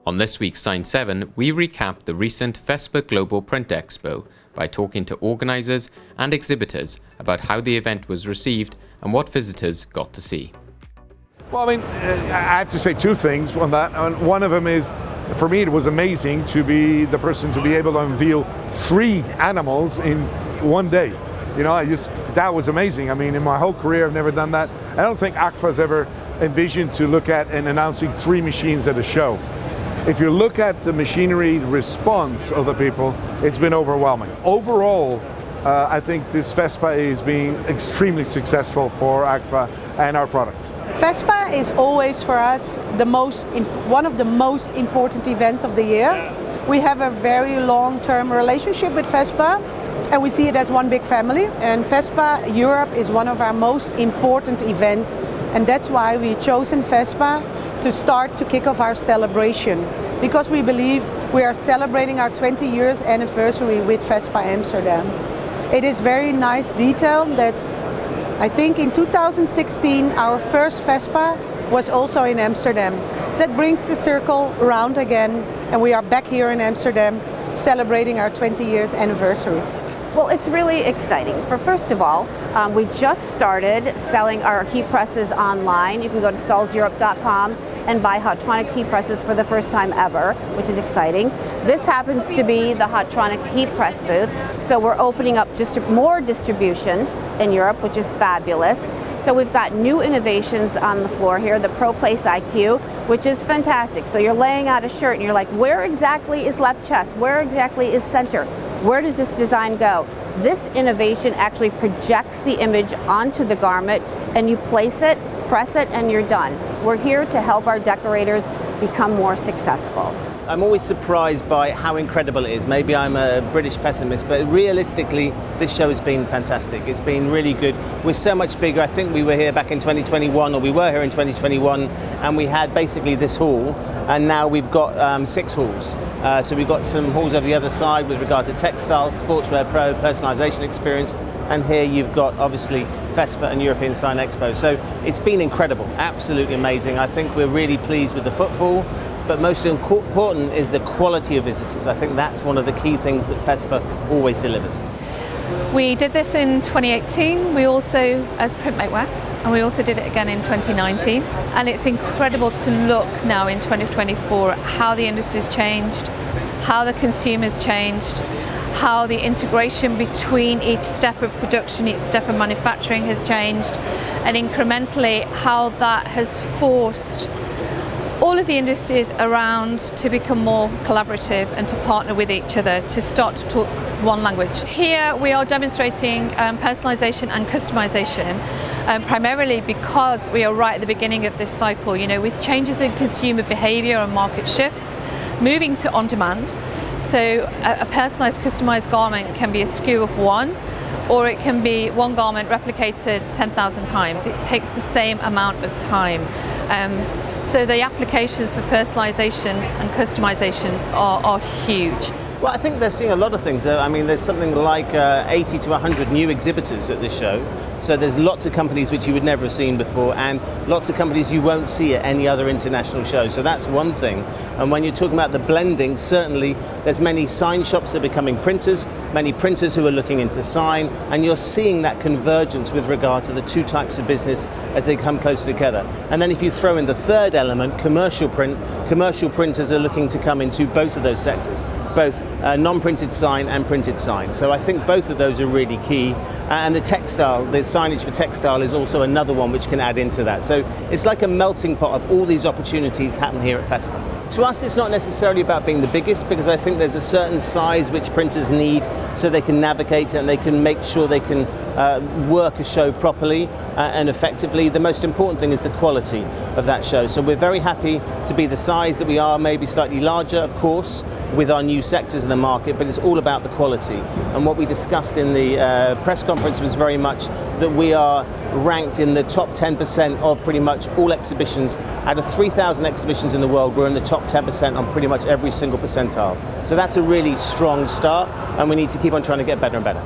On this week's Sign 7, we recap the recent FESPA Global Print Expo by talking to organisers and exhibitors about how the event was received and what visitors got to see. Well, I mean, I have to say two things on that. One of them is, for me, it was amazing to be the person to be able to unveil 3 animals in one day. You know, that was amazing. I mean, in my whole career, I've never done that. I don't think AGFA has ever envisioned to look at and announcing 3 machines at a show. If you look at the machinery response of the people, it's been overwhelming. Overall, I think this FESPA is being extremely successful for AGFA and our products. FESPA is always for us one of the most important events of the year. We have a very long-term relationship with FESPA and we see it as one big family. And FESPA Europe is one of our most important events, and that's why we've chosen FESPA to kick off our celebration, because we believe we are celebrating our 20 years anniversary with FESPA Amsterdam. It is very nice detail that I think in 2016 our first FESPA was also in Amsterdam. That brings the circle around again, and we are back here in Amsterdam celebrating our 20 years anniversary. Well, it's really exciting. First of all, we just started selling our heat presses online. You can go to stahlseurope.com and buy Hotronix heat presses for the first time ever, which is exciting. This happens to be the Hotronix heat press booth, so we're opening up more distribution in Europe, which is fabulous. So we've got new innovations on the floor here, the ProPlace IQ, which is fantastic. So you're laying out a shirt and you're like, where exactly is left chest? Where exactly is center? Where does this design go? This innovation actually projects the image onto the garment, and you place it, press it, and you're done. We're here to help our decorators become more successful. I'm always surprised by how incredible it is. Maybe I'm a British pessimist, but realistically, this show has been fantastic. It's been really good. We're so much bigger. I think we were here back in 2021, or we were here in 2021, and we had basically this hall, and now we've got 6 halls. So we've got some halls over the other side with regard to textiles, sportswear pro, personalization experience, and here you've got obviously FESPA and European Sign Expo. So it's been incredible, absolutely amazing. I think we're really pleased with the footfall. But most important is the quality of visitors. I think that's one of the key things that FESPA always delivers. We did this in 2018, we also, as printmaker, and we also did it again in 2019. And it's incredible to look now in 2024 how the industry's changed, how the consumer's changed, how the integration between each step of production, each step of manufacturing has changed, and incrementally how that has forced all of the industries around to become more collaborative and to partner with each other, to start to talk one language. Here we are demonstrating personalization and customization, primarily because we are right at the beginning of this cycle, you know, with changes in consumer behavior and market shifts, moving to on-demand. So a personalized, customized garment can be a SKU of 1, or it can be one garment replicated 10,000 times. It takes the same amount of time. So the applications for personalization and customization are huge. Well, I think they're seeing a lot of things. I mean, there's something like 80 to 100 new exhibitors at this show. So there's lots of companies which you would never have seen before, and lots of companies you won't see at any other international show. So that's one thing. And when you're talking about the blending, certainly there's many sign shops that are becoming printers, many printers who are looking into sign, and you're seeing that convergence with regard to the 2 types of business as they come closer together. And then if you throw in the third element, commercial printers are looking to come into both of those sectors, both non-printed sign and printed sign. So I think both of those are really key. And the signage for textile is also another one which can add into that. So it's like a melting pot of all these opportunities happen here at FESPA. To us, it's not necessarily about being the biggest, because I think there's a certain size which printers need so they can navigate and they can make sure they can work a show properly and effectively. The most important thing is the quality of that show. So we're very happy to be the size that we are, maybe slightly larger, of course, with our new sectors in the market, but it's all about the quality. And what we discussed in the press conference was very much that we are ranked in the top 10% of pretty much all exhibitions. Out of 3,000 exhibitions in the world, we're in the top 10% on pretty much every single percentile. So that's a really strong start, and we need to keep on trying to get better and better.